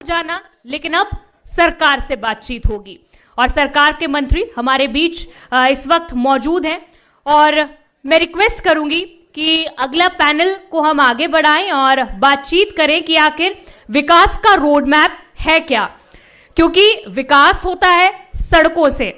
जाना, लेकिन अब सरकार से बातचीत होगी और सरकार के मंत्री हमारे बीच इस वक्त मौजूद हैं और मैं रिक्वेस्ट करूंगी कि अगला पैनल को हम आगे बढ़ाएं और बातचीत करें कि आखिर विकास का रोड मैप है क्या, क्योंकि विकास होता है सड़कों से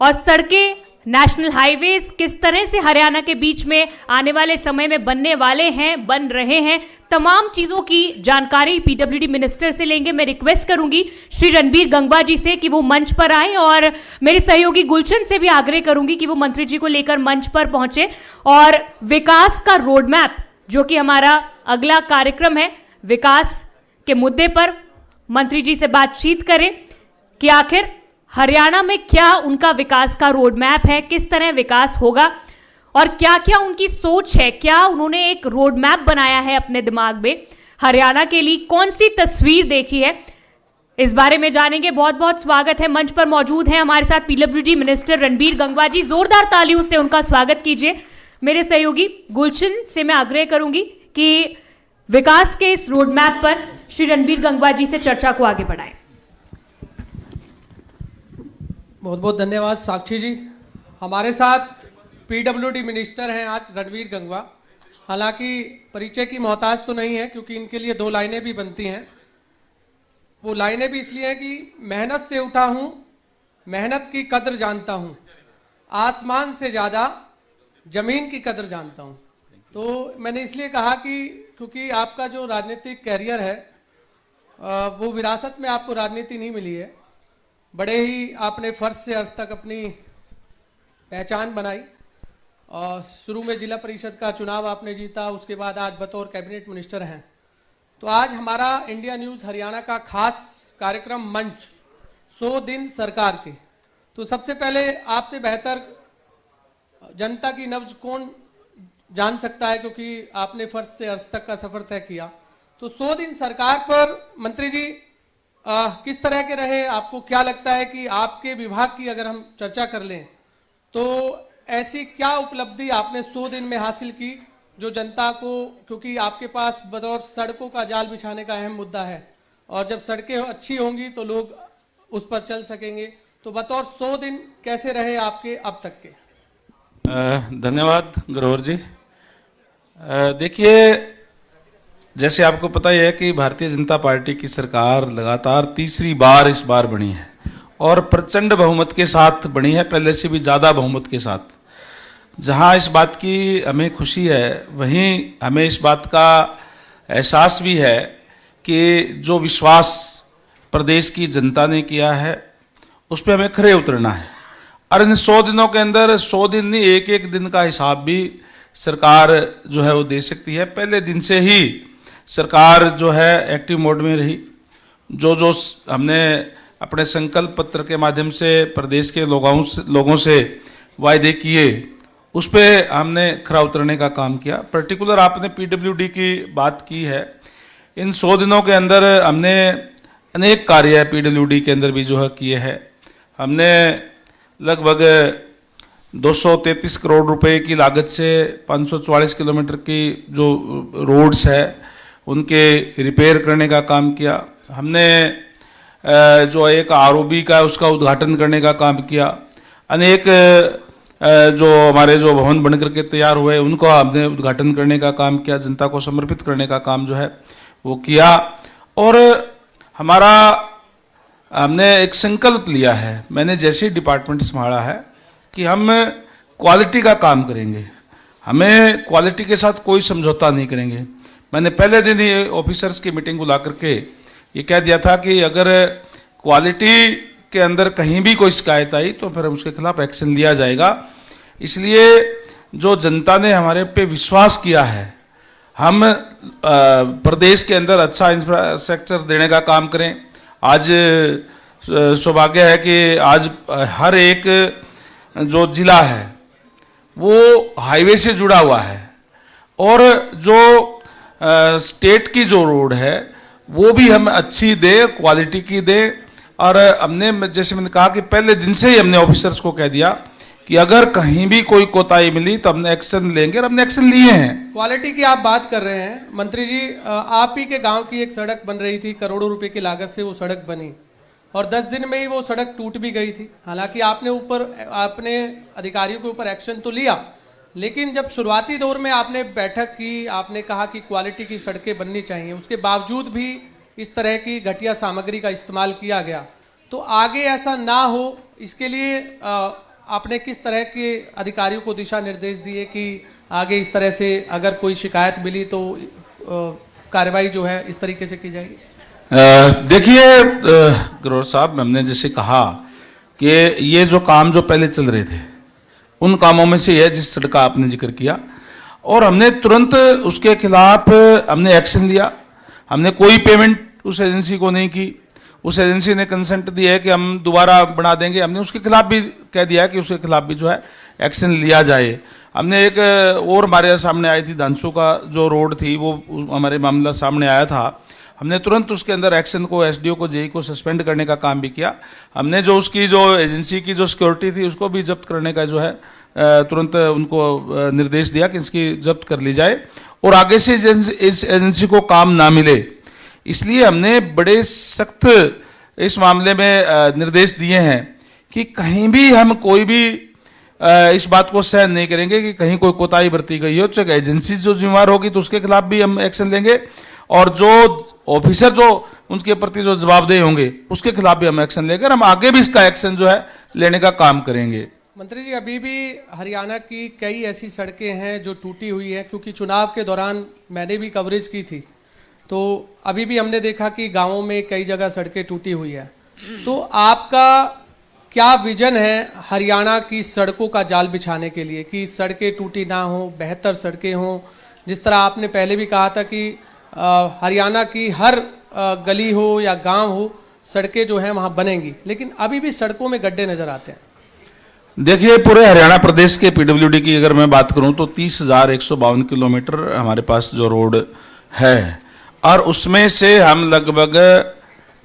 और सड़कें नेशनल हाईवेज किस तरह से हरियाणा के बीच में आने वाले समय में बनने वाले हैं, बन रहे हैं, तमाम चीजों की जानकारी पीडब्ल्यूडी मिनिस्टर से लेंगे। मैं रिक्वेस्ट करूंगी श्री रणबीर गंगवा जी से कि वो मंच पर आए और मेरे सहयोगी गुलशन से भी आग्रह करूंगी कि वो मंत्री जी को लेकर मंच पर पहुंचे और विकास का रोड मैप, जो कि हमारा अगला कार्यक्रम है, विकास के मुद्दे पर मंत्री जी से बातचीत करें कि आखिर हरियाणा में क्या उनका विकास का रोड मैप है, किस तरह विकास होगा और क्या क्या उनकी सोच है, क्या उन्होंने एक रोड मैप बनाया है अपने दिमाग में हरियाणा के लिए, कौन सी तस्वीर देखी है, इस बारे में जानेंगे। बहुत बहुत स्वागत है। मंच पर मौजूद हैं हमारे साथ पीडब्ल्यूडी मिनिस्टर रणबीर गंगवा जी, जोरदार तालियों से उनका स्वागत कीजिए। मेरे सहयोगी गुलशन से मैं आग्रह करूंगी कि विकास के इस रोड मैप पर श्री रणबीर गंगवा जी से चर्चा को आगे बढ़ाएं। बहुत बहुत धन्यवाद साक्षी जी। हमारे साथ पीडब्ल्यूडी मिनिस्टर हैं आज रणबीर गंगवा। हालांकि परिचय की मोहताज तो नहीं है क्योंकि इनके लिए 2 लाइनें भी बनती हैं। वो लाइनें भी इसलिए हैं कि मेहनत से उठा हूं, मेहनत की कदर जानता हूं, आसमान से ज़्यादा जमीन की कदर जानता हूं। तो मैंने इसलिए कहा कि क्योंकि आपका जो राजनीतिक कैरियर है वो विरासत में आपको राजनीति नहीं मिली है, बड़े ही आपने फर्ज से अर्ज तक अपनी पहचान बनाई और शुरू में जिला परिषद का चुनाव आपने जीता, उसके बाद आज बतौर कैबिनेट मिनिस्टर हैं। तो आज हमारा इंडिया न्यूज़ हरियाणा का खास कार्यक्रम मंच 100 दिन सरकार के। तो सबसे पहले आपसे बेहतर जनता की नब्ज कौन जान सकता है, क्योंकि आपने फर्ज से अर्ज तक का सफर तय किया। तो 100 दिन सरकार पर मंत्री जी किस तरह के रहे, आपको क्या लगता है कि आपके विभाग की अगर हम चर्चा कर लें तो ऐसी क्या उपलब्धि आपने 100 दिन में हासिल की जो जनता को, क्योंकि आपके पास बतौर सड़कों का जाल बिछाने का अहम मुद्दा है और जब सड़कें अच्छी होंगी तो लोग उस पर चल सकेंगे, तो बतौर 100 दिन कैसे रहे आपके अब तक के? धन्यवाद ग्रोवर जी। देखिए, जैसे आपको पता ही है कि भारतीय जनता पार्टी की सरकार लगातार तीसरी बार इस बार बनी है और प्रचंड बहुमत के साथ बनी है, पहले से भी ज़्यादा बहुमत के साथ। जहां इस बात की हमें खुशी है वहीं हमें इस बात का एहसास भी है कि जो विश्वास प्रदेश की जनता ने किया है उस पर हमें खरे उतरना है और इन 100 दिनों के अंदर 100 दिन नहीं, एक एक दिन का हिसाब भी सरकार जो है वो दे सकती है। पहले दिन से ही सरकार जो है एक्टिव मोड में रही। जो हमने अपने संकल्प पत्र के माध्यम से प्रदेश के लोगों से वायदे किए उस पे हमने खरा उतरने का काम किया। पर्टिकुलर आपने पीडब्ल्यूडी की बात की है। इन 100 दिनों के अंदर हमने अनेक कार्य पीडब्ल्यूडी के अंदर भी जो है किए हैं। हमने लगभग 233 करोड़ रुपए की लागत से 544 किलोमीटर की जो रोड्स है उनके रिपेयर करने का काम किया। हमने जो एक आरओबी का उसका उद्घाटन करने का काम किया। अनेक जो हमारे जो भवन बन करके तैयार हुए उनको हमने उद्घाटन करने का काम किया, जनता को समर्पित करने का काम जो है वो किया। और हमने एक संकल्प लिया है, मैंने जैसे ही डिपार्टमेंट संभाला है, कि हम क्वालिटी का काम करेंगे, हमें क्वालिटी के साथ कोई समझौता नहीं करेंगे। मैंने पहले दिन ही ऑफिसर्स की मीटिंग बुला करके ये कह दिया था कि अगर क्वालिटी के अंदर कहीं भी कोई शिकायत आई तो फिर उसके खिलाफ एक्शन लिया जाएगा। इसलिए जो जनता ने हमारे पे विश्वास किया है, हम प्रदेश के अंदर अच्छा इंफ्रास्ट्रक्चर देने का काम करें। आज सौभाग्य है कि आज हर एक जो जिला है वो हाईवे से जुड़ा हुआ है और जो स्टेट की जो रोड है वो भी हम अच्छी दे, क्वालिटी की दे। और हमने, जैसे मैंने कहा कि पहले दिन से ही हमने ऑफिसर्स को कह दिया कि अगर कहीं भी कोई कोताही मिली तो हमने एक्शन लेंगे, और हमने एक्शन लिए हैं। क्वालिटी की आप बात कर रहे हैं मंत्री जी, आप ही के गांव की एक सड़क बन रही थी, करोड़ों रुपए की लागत से वो सड़क बनी और 10 दिन में ही वो सड़क टूट भी गई थी। हालांकि आपने अधिकारियों के ऊपर एक्शन तो लिया, लेकिन जब शुरुआती दौर में आपने बैठक की, आपने कहा कि क्वालिटी की सड़कें बननी चाहिए, उसके बावजूद भी इस तरह की घटिया सामग्री का इस्तेमाल किया गया। तो आगे ऐसा ना हो, इसके लिए आपने किस तरह के अधिकारियों को दिशा निर्देश दिए कि आगे इस तरह से अगर कोई शिकायत मिली तो कार्रवाई जो है इस तरीके से की जाएगी? देखिए ग्रोवर साहब, हमने जैसे कहा कि ये जो काम जो पहले चल रहे थे उन कामों में से है जिस सड़क का आपने जिक्र किया, और हमने तुरंत उसके खिलाफ हमने एक्शन लिया। हमने कोई पेमेंट उस एजेंसी को नहीं की। उस एजेंसी ने कंसेंट दिया है कि हम दोबारा बना देंगे। हमने उसके खिलाफ भी कह दिया कि उसके खिलाफ भी जो है एक्शन लिया जाए। हमने एक और हमारे सामने आई थी, धानसू का जो रोड थी, वो हमारे मामला सामने आया था। हमने तुरंत उसके अंदर एक्शन को, एसडीओ को, जेई को सस्पेंड करने का काम भी किया। हमने जो उसकी जो एजेंसी की जो सिक्योरिटी थी उसको भी जब्त करने का जो है तुरंत उनको निर्देश दिया कि इसकी जब्त कर ली जाए और आगे से इस एजेंसी को काम ना मिले, इसलिए हमने बड़े सख्त इस मामले में निर्देश दिए हैं कि कहीं भी हम कोई भी इस बात को सहन नहीं करेंगे कि कहीं कोई कोताही बरती गई हो। चाहे एजेंसी जो जिम्मेवार होगी तो उसके खिलाफ भी हम एक्शन लेंगे, और जो ऑफिसर जो उनके प्रति जो जवाबदेह होंगे उसके खिलाफ भी हम एक्शन लेकर हम आगे भी इसका एक्शन जो है लेने का काम करेंगे। मंत्री जी, अभी भी हरियाणा की कई ऐसी सड़कें हैं जो टूटी हुई है, क्योंकि चुनाव के दौरान मैंने भी कवरेज की थी, तो अभी भी हमने देखा कि गांवों में कई जगह सड़कें टूटी हुई है। तो आपका क्या विजन है हरियाणा की सड़कों का जाल बिछाने के लिए कि सड़कें टूटी ना हो, बेहतर सड़कें हों? जिस तरह आपने पहले भी कहा था कि हरियाणा की हर गली हो या गांव हो, सड़कें जो हैं वहां बनेंगी, लेकिन अभी भी सड़कों में गड्ढे नजर आते हैं। देखिए, पूरे हरियाणा प्रदेश के पीडब्ल्यूडी की अगर मैं बात करूं तो 30,152 किलोमीटर हमारे पास जो रोड है, और उसमें से हम लगभग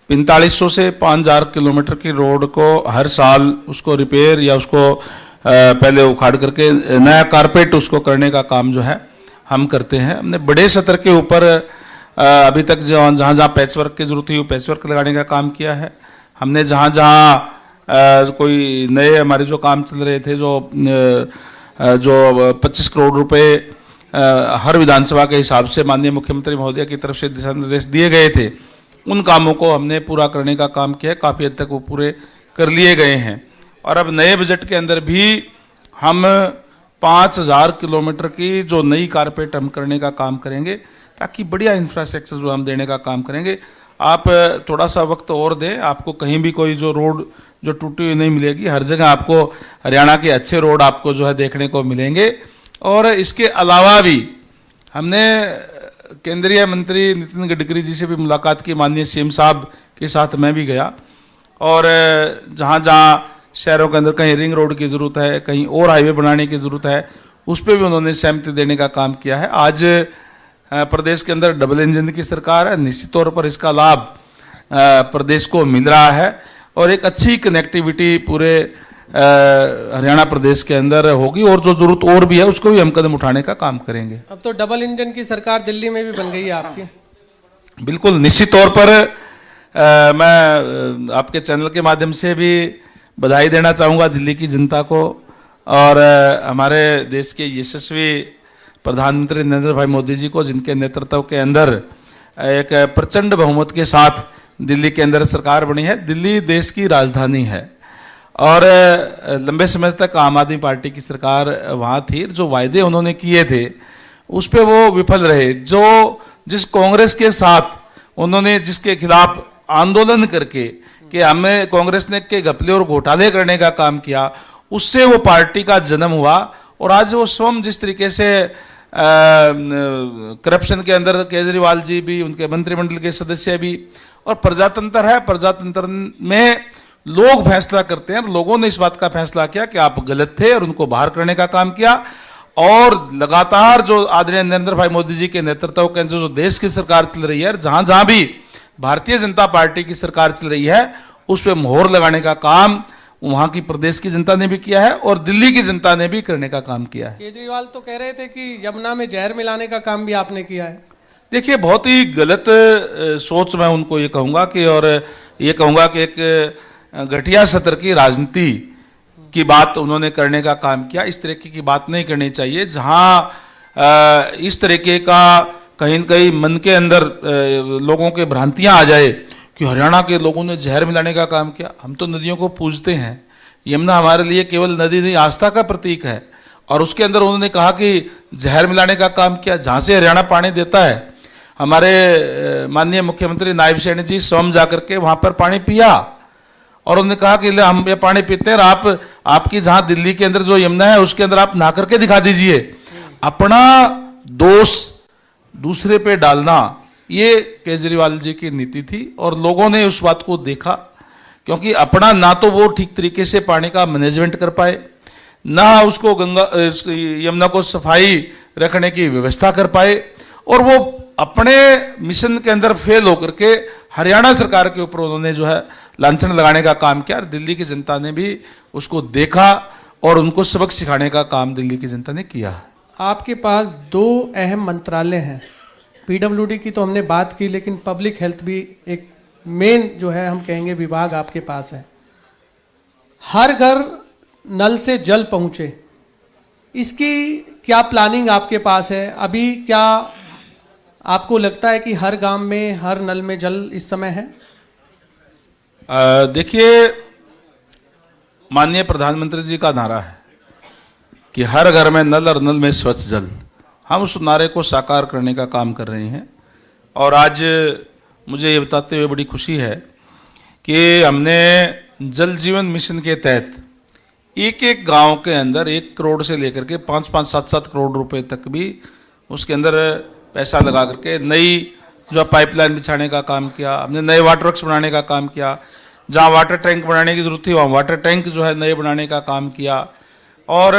4500 से 5000 किलोमीटर की रोड को हर साल उसको रिपेयर या उसको पहले उखाड़ करके नया कारपेट उसको करने का काम जो है हम करते हैं। हमने बड़े सतर के ऊपर अभी तक जहाँ जहाँ पैचवर्क की जरूरत हुई पैचवर्क लगाने का काम किया है। हमने जहाँ जहाँ कोई नए हमारे जो काम चल रहे थे, जो 25 करोड़ रुपए हर विधानसभा के हिसाब से माननीय मुख्यमंत्री महोदय की तरफ से दिशा निर्देश दिए गए थे, उन कामों को हमने पूरा करने का काम किया। काफ़ी हद तक वो पूरे कर लिए गए हैं, और अब नए बजट के अंदर भी हम 5000 किलोमीटर की जो नई कारपेट हम करने का काम करेंगे, ताकि बढ़िया इंफ्रास्ट्रक्चर जो हम देने का काम करेंगे। आप थोड़ा सा वक्त और दें, आपको कहीं भी कोई जो रोड जो टूटी हुई नहीं मिलेगी। हर जगह आपको हरियाणा के अच्छे रोड आपको जो है देखने को मिलेंगे। और इसके अलावा भी हमने केंद्रीय मंत्री नितिन गडकरी जी से भी मुलाकात की, माननीय सीएम साहब के साथ मैं भी गया, और जहाँ जहाँ शहरों के अंदर कहीं रिंग रोड की ज़रूरत है, कहीं और हाईवे बनाने की ज़रूरत है, उस पर भी उन्होंने सहमति देने का काम किया है। आज प्रदेश के अंदर डबल इंजन की सरकार है, निश्चित तौर पर इसका लाभ प्रदेश को मिल रहा है, और एक अच्छी कनेक्टिविटी पूरे हरियाणा प्रदेश के अंदर होगी, और जो जरूरत और भी है उसको भी हम कदम उठाने का काम करेंगे। अब तो डबल इंजन की सरकार दिल्ली में भी बन गई है आपकी। बिल्कुल, निश्चित तौर पर मैं आपके चैनल के माध्यम से भी बधाई देना चाहूँगा दिल्ली की जनता को, और हमारे देश के यशस्वी प्रधानमंत्री नरेंद्र भाई मोदी जी को, जिनके नेतृत्व के अंदर एक प्रचंड बहुमत के साथ दिल्ली के अंदर सरकार बनी है। दिल्ली देश की राजधानी है, और लंबे समय तक आम आदमी पार्टी की सरकार वहाँ थी। जो वायदे उन्होंने किए थे उस पर वो विफल रहे। जिस कांग्रेस के साथ उन्होंने जिसके खिलाफ आंदोलन करके कि हमें कांग्रेस ने के घपले और घोटाले करने का काम किया, उससे वो पार्टी का जन्म हुआ। और आज वो स्वयं जिस तरीके से करप्शन के अंदर केजरीवाल जी भी, उनके मंत्रिमंडल के सदस्य भी, और प्रजातंत्र है, प्रजातंत्र में लोग फैसला करते हैं। लोगों ने इस बात का फैसला किया कि आप गलत थे और उनको बाहर करने का काम किया। और लगातार जो आदरणीय नरेंद्र भाई मोदी जी के नेतृत्व के अंदर जो देश की सरकार चल रही है, जहां जहां भी भारतीय जनता पार्टी की सरकार चल रही है, उस पर मोहर लगाने का काम वहां की प्रदेश की जनता ने भी किया है और दिल्ली की जनता ने भी करने का काम किया है। केजरीवाल तो कह रहे थे कि यमुना में जहर मिलाने का काम भी आपने किया है। देखिए, बहुत ही गलत सोच मैं उनको ये कहूंगा कि, और ये कहूंगा कि एक घटिया सत्र की राजनीति की बात उन्होंने करने का काम किया। इस तरीके की बात नहीं करनी चाहिए। जहां इस तरीके का कहीं न कहीं मन के अंदर लोगों के भ्रांतियां आ जाए कि हरियाणा के लोगों ने जहर मिलाने का काम किया। हम तो नदियों को पूजते हैं। यमुना हमारे लिए केवल नदी नहीं, आस्था का प्रतीक है। और उसके अंदर उन्होंने कहा कि जहर मिलाने का काम किया। जहां से हरियाणा पानी देता है, हमारे माननीय मुख्यमंत्री नायब सैनी जी स्वयं जाकर के वहां पर पानी पिया और उन्होंने कहा कि हम ये पानी पीते हैं और आपकी जहां दिल्ली के अंदर जो यमुना है उसके अंदर आप नहा करके दिखा दीजिए। अपना दोष दूसरे पे डालना, ये केजरीवाल जी की नीति थी और लोगों ने उस बात को देखा, क्योंकि अपना ना तो वो ठीक तरीके से पानी का मैनेजमेंट कर पाए, ना उसको यमुना को सफाई रखने की व्यवस्था कर पाए, और वो अपने मिशन के अंदर फेल होकर के हरियाणा सरकार के ऊपर उन्होंने जो है लांछन लगाने का काम किया। और दिल्ली की जनता ने भी उसको देखा और उनको सबक सिखाने का काम दिल्ली की जनता ने किया। आपके पास दो अहम मंत्रालय हैं। पीडब्ल्यूडी की तो हमने बात की, लेकिन पब्लिक हेल्थ भी एक मेन जो है हम कहेंगे विभाग आपके पास है। हर घर नल से जल पहुंचे, इसकी क्या प्लानिंग आपके पास है? अभी क्या आपको लगता है कि हर गांव में हर नल में जल इस समय है? देखिए, माननीय प्रधानमंत्री जी का नारा है कि हर घर में नल और नल में स्वच्छ जल। हम उस नारे को साकार करने का काम कर रहे हैं। और आज मुझे ये बताते हुए बड़ी खुशी है कि हमने जल जीवन मिशन के तहत एक एक गांव के अंदर 1 करोड़ से लेकर के 5-5, 7-7 करोड़ रुपए तक भी उसके अंदर पैसा लगा करके नई जो पाइपलाइन बिछाने का काम किया। हमने नए वाटर वर्क्स बनाने का काम किया। जहां वाटर टैंक बनाने की जरूरत थी वहां वाटर टैंक जो है नए बनाने का काम किया। और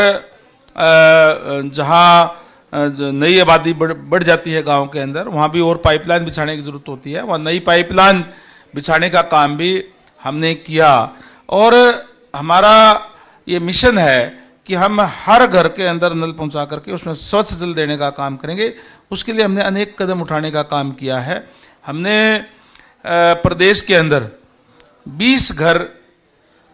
जहां नई आबादी बढ़ जाती है गांव के अंदर, वहां भी और पाइपलाइन बिछाने की जरूरत होती है, वहां नई पाइपलाइन बिछाने का काम भी हमने किया। और हमारा ये मिशन है कि हम हर घर के अंदर नल पहुंचा करके उसमें स्वच्छ जल देने का काम करेंगे। उसके लिए हमने अनेक कदम उठाने का काम किया है। हमने प्रदेश के अंदर 20 घर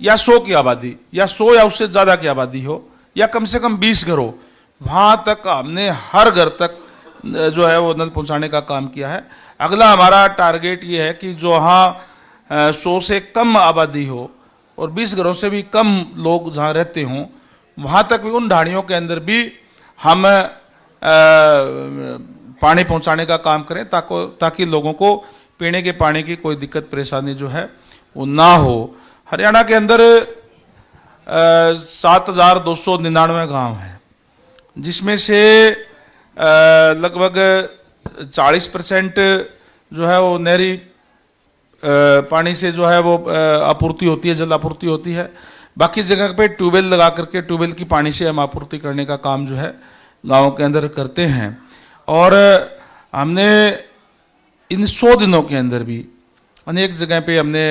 या 100 की आबादी या 100 या उससे ज्यादा की आबादी हो या कम से कम 20 घर हो, वहां तक हमने हर घर तक जो है वो नल पहुंचाने का काम किया है। अगला हमारा टारगेट ये है कि जो वहाँ 100 से कम आबादी हो और 20 घरों से भी कम लोग जहाँ रहते हों, वहाँ तक भी उन ढाणियों के अंदर भी हम पानी पहुंचाने का काम करें ताकि लोगों को पीने के पानी की कोई दिक्कत परेशानी जो है वो ना हो। हरियाणा के अंदर 7,299 गांव हैं, जिसमें से लगभग 40% जो है वो नहरी पानी से जो है वो आपूर्ति होती है, जल आपूर्ति होती है। बाकी जगह पे ट्यूबवेल लगा करके ट्यूबवेल की पानी से हम आपूर्ति करने का काम जो है गाँव के अंदर करते हैं। और हमने इन 100 दिनों के अंदर भी अनेक जगह पे हमने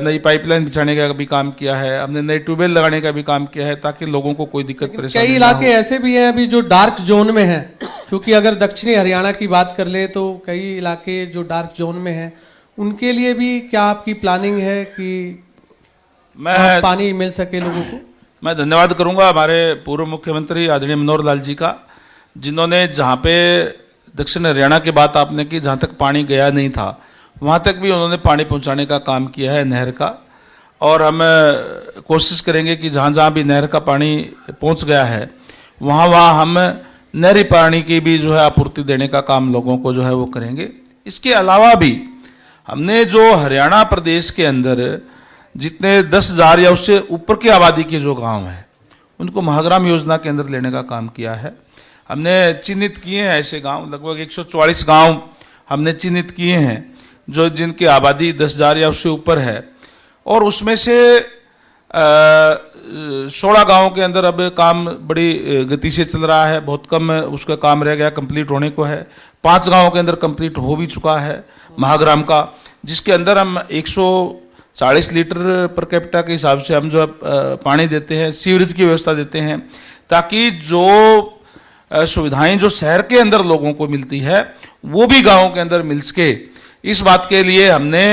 नई पाइपलाइन बिछाने का भी काम किया है, हमने नए ट्यूबवेल लगाने का भी काम किया है ताकि लोगों को कोई दिक्कत परेशानी कई इलाके ऐसे भी हैं अभी जो डार्क जोन में हैं, क्योंकि अगर दक्षिणी हरियाणा की बात कर ले तो कई इलाके जो डार्क जोन में हैं, उनके लिए भी क्या आपकी प्लानिंग है कि पानी मिल सके लोगों को? मैं धन्यवाद करूंगा हमारे पूर्व मुख्यमंत्री आदरणीय मनोहर लाल जी का, जिन्होंने जहाँ पे दक्षिण हरियाणा की बात आपने की, जहाँ तक पानी गया नहीं था वहाँ तक भी उन्होंने पानी पहुँचाने का काम किया है नहर का। और हम कोशिश करेंगे कि जहाँ जहाँ भी नहर का पानी पहुँच गया है वहाँ वहाँ हम नहरी पानी की भी जो है आपूर्ति देने का काम लोगों को जो है वो करेंगे। इसके अलावा भी हमने जो हरियाणा प्रदेश के अंदर जितने 10,000 या उससे ऊपर की आबादी के जो गांव हैं उनको महाग्राम योजना के अंदर लेने का काम किया है। हमने चिन्हित किए हैं ऐसे गांव, लगभग 144 गांव हमने चिन्हित किए हैं जो जिनकी आबादी 10,000 या उससे ऊपर है। और उसमें से 16 गांवों के अंदर अब काम बड़ी गति से चल रहा है, बहुत कम उसका काम रह गया, कंप्लीट होने को है। 5 गांवों के अंदर कंप्लीट हो भी चुका है महाग्राम का, जिसके अंदर हम 40 लीटर पर कैपिटा के हिसाब से हम जो पानी देते हैं, सीवरेज की व्यवस्था देते हैं, ताकि जो सुविधाएं जो शहर के अंदर लोगों को मिलती है वो भी गाँव के अंदर मिल सके। इस बात के लिए हमने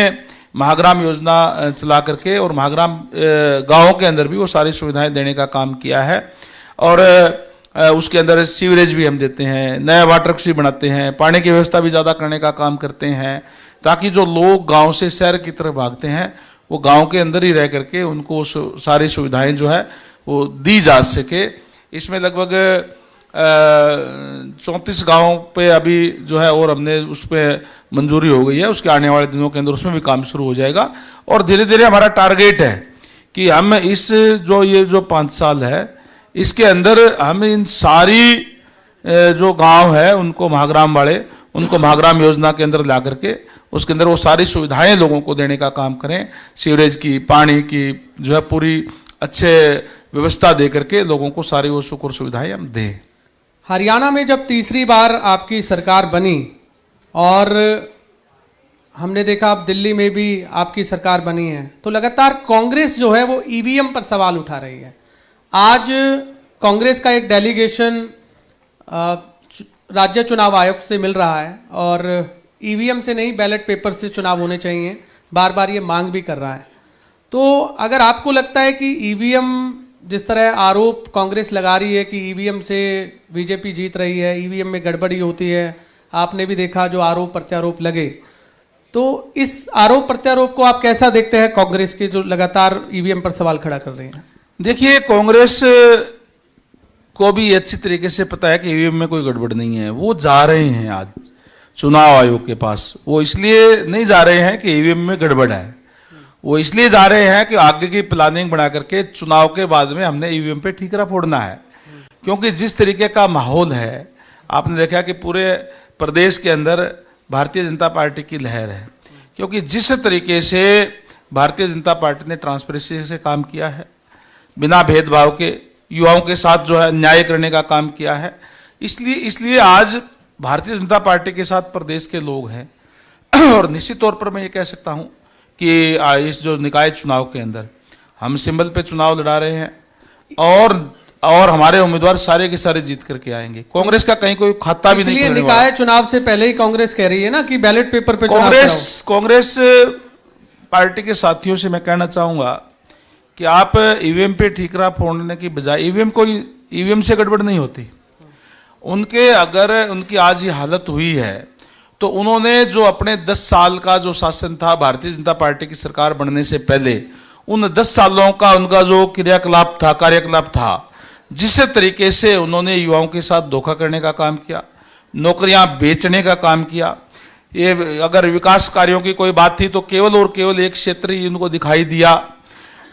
महाग्राम योजना चला करके और महाग्राम गाँवों के अंदर भी वो सारी सुविधाएं देने का काम किया है। और उसके अंदर सीवरेज भी हम देते हैं, नया वाटर भी बनाते हैं, पानी की व्यवस्था भी ज़्यादा करने का काम करते हैं, ताकि जो लोग गांव से शहर की तरफ भागते हैं वो गांव के अंदर ही रह करके उनको सारी सुविधाएं जो है वो दी जा सके। इसमें लगभग 34 गाँव पे अभी जो है और हमने उस पर मंजूरी हो गई है, उसके आने वाले दिनों के अंदर उसमें भी काम शुरू हो जाएगा। और धीरे धीरे हमारा टारगेट है कि हम इस जो 5 साल है इसके अंदर हम इन सारी जो गांव है उनको महाग्राम वाले उनको महाग्राम योजना के अंदर ला करके उसके अंदर वो सारी सुविधाएं लोगों को देने का काम करें, सीवरेज की, पानी की जो है पूरी अच्छे व्यवस्था दे करके लोगों को सारी वो सुख और सुविधाएं हम दें। हरियाणा में जब तीसरी बार आपकी सरकार बनी और हमने देखा अब दिल्ली में भी आपकी सरकार बनी है, तो लगातार कांग्रेस जो है वो ईवीएम पर सवाल उठा रही है। आज कांग्रेस का एक डेलीगेशन राज्य चुनाव आयोग से मिल रहा है और ईवीएम से नहीं बैलेट पेपर से चुनाव होने चाहिए, बार बार ये मांग भी कर रहा है। तो अगर आपको लगता है कि ईवीएम, जिस तरह आरोप कांग्रेस लगा रही है कि ईवीएम से बीजेपी जीत रही है, ईवीएम में गड़बड़ी होती है, आपने भी देखा जो आरोप प्रत्यारोप लगे, तो इस आरोप प्रत्यारोप को आप कैसा देखते हैं कांग्रेस के जो लगातार ईवीएम पर सवाल खड़ा कर रहे हैं? देखिए, कांग्रेस को भी अच्छी तरीके से पता है कि ईवीएम में कोई गड़बड़ नहीं है। वो जा रहे हैं आज चुनाव आयोग के पास, वो इसलिए नहीं जा रहे हैं कि ईवीएम में गड़बड़ है, वो इसलिए जा रहे हैं कि आगे की प्लानिंग बना करके चुनाव के बाद में हमने ईवीएम पे ठीकरा फोड़ना है। क्योंकि जिस तरीके का माहौल है, आपने देखा कि पूरे प्रदेश के अंदर भारतीय जनता पार्टी की लहर है। क्योंकि जिस तरीके से भारतीय जनता पार्टी ने ट्रांसपेरेंसी से काम किया है, बिना भेदभाव के युवाओं के साथ जो है न्याय करने का काम किया है, इसलिए आज भारतीय जनता पार्टी के साथ प्रदेश के लोग हैं। और निश्चित तौर पर मैं ये कह सकता हूं कि इस जो निकाय चुनाव के अंदर हम सिंबल पे चुनाव लड़ा रहे हैं और हमारे उम्मीदवार सारे के सारे जीत करके आएंगे। कांग्रेस का कहीं कोई खाता भी नहीं। इसलिए निकाय चुनाव से पहले ही कांग्रेस कह रही है ना कि बैलेट पेपर पे कांग्रेस पार्टी के साथियों से मैं कहना चाहूंगा कि आप ईवीएम पे ठीकरा फोड़ने की बजाय, ईवीएम से गड़बड़ नहीं होती। अगर उनकी आज ये हालत हुई है तो उन्होंने जो अपने 10 साल का जो शासन था भारतीय जनता पार्टी की सरकार बनने से पहले, उन 10 सालों का उनका जो कार्यकलाप था, जिस तरीके से उन्होंने युवाओं के साथ धोखा करने का काम किया, नौकरियां बेचने का काम किया। ये अगर विकास कार्यों की कोई बात थी तो केवल और केवल एक क्षेत्र ही उनको दिखाई दिया।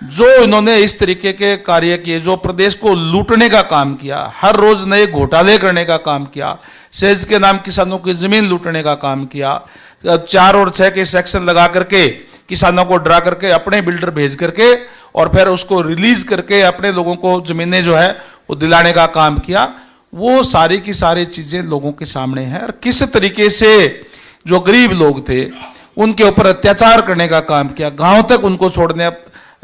जो इन्होंने इस तरीके के कार्य किए, जो प्रदेश को लूटने का काम किया, हर रोज नए घोटाले करने का काम किया, सेज के नाम किसानों की जमीन लूटने का काम किया, 4 और 6 के सेक्शन लगा करके किसानों को डरा करके अपने बिल्डर भेज करके और फिर उसको रिलीज करके अपने लोगों को जमीनें जो है वो दिलाने का काम किया। वो सारी की सारी चीजें लोगों के सामने हैं। और किस तरीके से जो गरीब लोग थे उनके ऊपर अत्याचार करने का काम किया, गांव तक उनको छोड़ने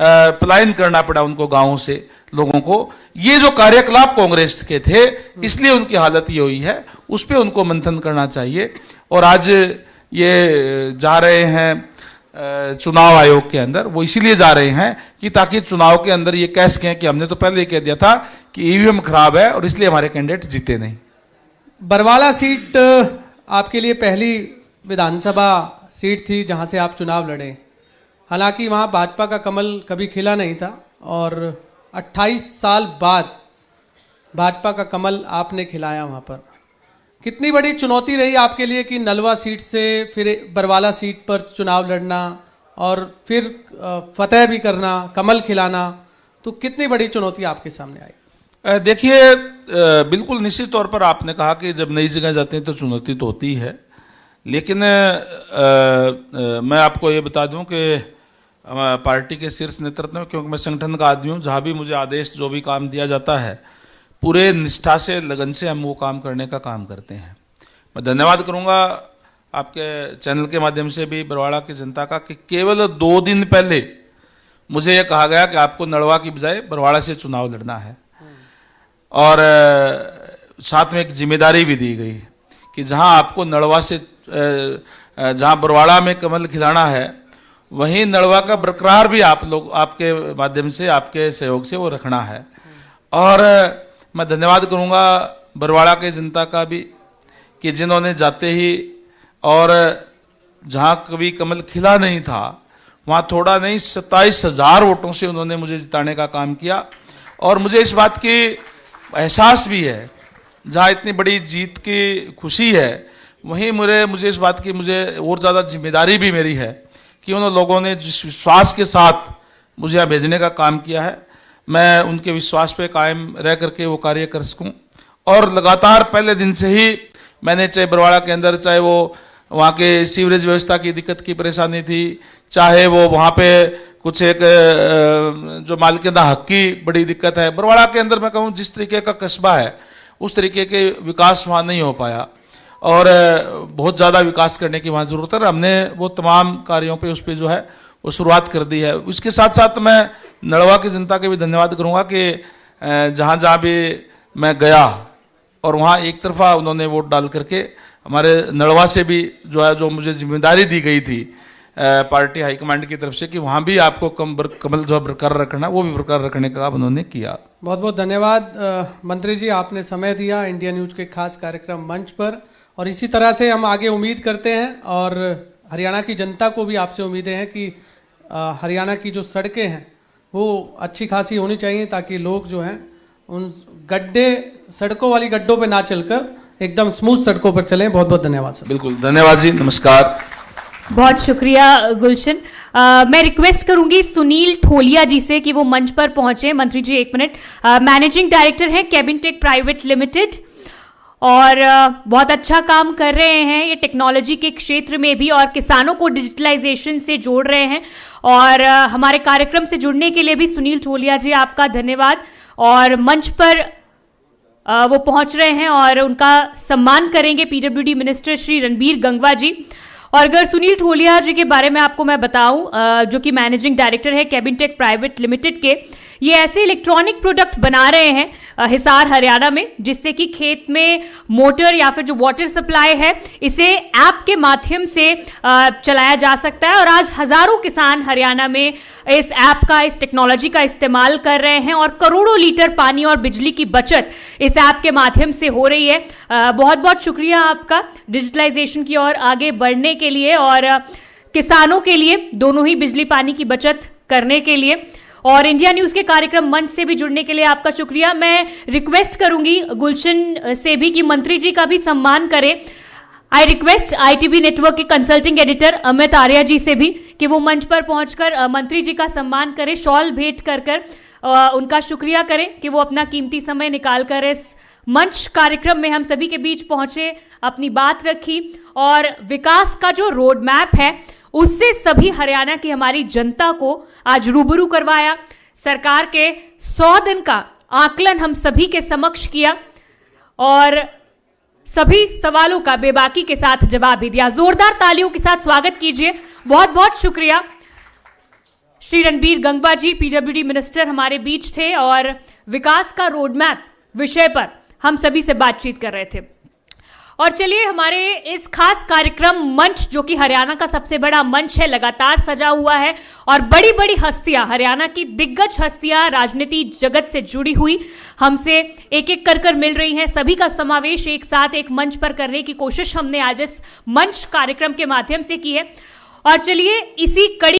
पलायन करना पड़ा उनको, गांवों से लोगों को। ये जो कार्यकलाप कांग्रेस के थे, इसलिए उनकी हालत ये हुई है, उस पर उनको मंथन करना चाहिए। और आज ये जा रहे हैं चुनाव आयोग के अंदर, वो इसीलिए जा रहे हैं कि ताकि चुनाव के अंदर ये कह सकें कि हमने तो पहले ही कह दिया था कि ईवीएम खराब है और इसलिए हमारे कैंडिडेट जीते नहीं। बरवाला सीट आपके लिए पहली विधानसभा सीट थी जहां से आप चुनाव लड़े। हालांकि वहां भाजपा का कमल कभी खिला नहीं था और 28 साल बाद भाजपा का कमल आपने खिलाया वहां पर। कितनी बड़ी चुनौती रही आपके लिए कि नलवा सीट से फिर बरवाला सीट पर चुनाव लड़ना और फिर फतेह भी करना, कमल खिलाना, तो कितनी बड़ी चुनौती आपके सामने आई? देखिए, बिल्कुल निश्चित तौर पर आपने कहा कि जब नई जगह जाते हैं तो चुनौती तो होती है। लेकिन मैं आपको ये बता दूं कि पार्टी के शीर्ष नेतृत्व में, क्योंकि मैं संगठन का आदमी हूं, जहां भी मुझे आदेश जो भी काम दिया जाता है पूरे निष्ठा से, लगन से हम वो काम करने का काम करते हैं। मैं धन्यवाद करूंगा आपके चैनल के माध्यम से भी बरवाड़ा की जनता का कि केवल 2 दिन पहले मुझे यह कहा गया कि आपको नड़वा की बजाय बरवाड़ा से चुनाव लड़ना है, और साथ में एक जिम्मेदारी भी दी गई कि जहां आपको नड़वा से जहां बरवाड़ा में कमल खिलाना है वहीं नड़वा का बरकरार भी आप लोग आपके माध्यम से, आपके सहयोग से वो रखना है। और मैं धन्यवाद करूंगा बरवाड़ा के जनता का भी कि जिन्होंने जाते ही, और जहां कभी कमल खिला नहीं था वहां थोड़ा नहीं 27,000 वोटों से उन्होंने मुझे जिताने का काम किया। और मुझे इस बात की एहसास भी है, जहां इतनी बड़ी जीत की खुशी है वहीं मुझे इस बात की मुझे और ज़्यादा जिम्मेदारी भी मेरी है कि उन लोगों ने जिस विश्वास के साथ मुझे यहाँ भेजने का काम किया है, मैं उनके विश्वास पे कायम रह करके वो कार्य कर सकूँ। और लगातार पहले दिन से ही मैंने, चाहे बरवाड़ा के अंदर, चाहे वो वहाँ के सीवरेज व्यवस्था की दिक्कत की परेशानी थी, चाहे वो वहाँ पे कुछ एक जो मालिकाना हक की बड़ी दिक्कत है, बरवाड़ा के अंदर मैं कहूँ जिस तरीके का कस्बा है उस तरीके के विकास वहाँ नहीं हो पाया, और बहुत ज़्यादा विकास करने की वहाँ ज़रूरत है। हमने वो तमाम कार्यों पे उस पर जो है वो शुरुआत कर दी है। इसके साथ साथ मैं नड़वा की जनता के भी धन्यवाद करूँगा कि जहाँ जहाँ भी मैं गया और वहाँ एक तरफा उन्होंने वोट डाल करके हमारे नड़वा से भी जो है, जो मुझे जिम्मेदारी दी गई थी पार्टी हाईकमांड की तरफ से कि वहाँ भी आपको कमल जो है बरकरार रखना, वो भी बरकरार रखने का काम उन्होंने किया। बहुत बहुत धन्यवाद मंत्री जी, आपने समय दिया इंडिया न्यूज के खास कार्यक्रम मंच पर, और इसी तरह से हम आगे उम्मीद करते हैं। और हरियाणा की जनता को भी आपसे उम्मीदें हैं कि हरियाणा की जो सड़कें हैं वो अच्छी खासी होनी चाहिए, ताकि लोग जो हैं उन सड़कों वाली गड्ढों पे ना चलकर एकदम स्मूथ सड़कों पर चलें। बहुत बहुत धन्यवाद सर। बिल्कुल, धन्यवाद जी, नमस्कार। बहुत शुक्रिया गुलशन। मैं रिक्वेस्ट करूंगी सुनील ठोलिया जी से कि वो मंच पर पहुंचे। मंत्री जी 1 मिनट। मैनेजिंग डायरेक्टर हैं केबिनटेक प्राइवेट लिमिटेड, और बहुत अच्छा काम कर रहे हैं ये टेक्नोलॉजी के क्षेत्र में भी, और किसानों को डिजिटलाइजेशन से जोड़ रहे हैं। और हमारे कार्यक्रम से जुड़ने के लिए भी सुनील ठोलिया जी आपका धन्यवाद। और मंच पर वो पहुंच रहे हैं और उनका सम्मान करेंगे पीडब्ल्यूडी मिनिस्टर श्री रणबीर गंगवा जी। और अगर सुनील ठोलिया जी के बारे में आपको मैं बताऊं, जो कि मैनेजिंग डायरेक्टर है केबिनटेक प्राइवेट लिमिटेड के, ये ऐसे इलेक्ट्रॉनिक प्रोडक्ट बना रहे हैं हिसार हरियाणा में, जिससे कि खेत में मोटर या फिर जो वाटर सप्लाई है इसे ऐप के माध्यम से चलाया जा सकता है। और आज हजारों किसान हरियाणा में इस ऐप का, इस टेक्नोलॉजी का इस्तेमाल कर रहे हैं, और करोड़ों लीटर पानी और बिजली की बचत इस ऐप के माध्यम से हो रही है। बहुत बहुत शुक्रिया आपका डिजिटलाइजेशन की ओर आगे बढ़ने के लिए, और किसानों के लिए दोनों ही बिजली पानी की बचत करने के लिए, और इंडिया न्यूज के कार्यक्रम मंच से भी जुड़ने के लिए आपका शुक्रिया। मैं रिक्वेस्ट करूंगी गुलशन से भी कि मंत्री जी का भी सम्मान करें। आई रिक्वेस्ट आईटीबी नेटवर्क के कंसल्टिंग एडिटर अमित आर्या जी से भी कि वो मंच पर पहुंचकर मंत्री जी का सम्मान करें, शॉल भेंट कर उनका शुक्रिया करें कि वो अपना कीमती समय निकाल कर इस मंच कार्यक्रम में हम सभी के बीच पहुंचे, अपनी बात रखी, और विकास का जो रोड मैप है उससे सभी हरियाणा की हमारी जनता को आज रूबरू करवाया। सरकार के 100 दिन का आकलन हम सभी के समक्ष किया, और सभी सवालों का बेबाकी के साथ जवाब भी दिया। जोरदार तालियों के साथ स्वागत कीजिए। बहुत बहुत शुक्रिया। श्री रणबीर गंगवा जी पीडब्ल्यूडी मिनिस्टर हमारे बीच थे, और विकास का रोड मैप विषय पर हम सभी से बातचीत कर रहे थे। और चलिए, हमारे इस खास कार्यक्रम मंच, जो कि हरियाणा का सबसे बड़ा मंच है, लगातार सजा हुआ है, और बड़ी बड़ी हस्तियां, हरियाणा की दिग्गज हस्तियां राजनीति जगत से जुड़ी हुई हमसे एक एक कर मिल रही हैं। सभी का समावेश एक साथ एक मंच पर करने की कोशिश हमने आज इस मंच कार्यक्रम के माध्यम से की है। और चलिए, इसी कड़ी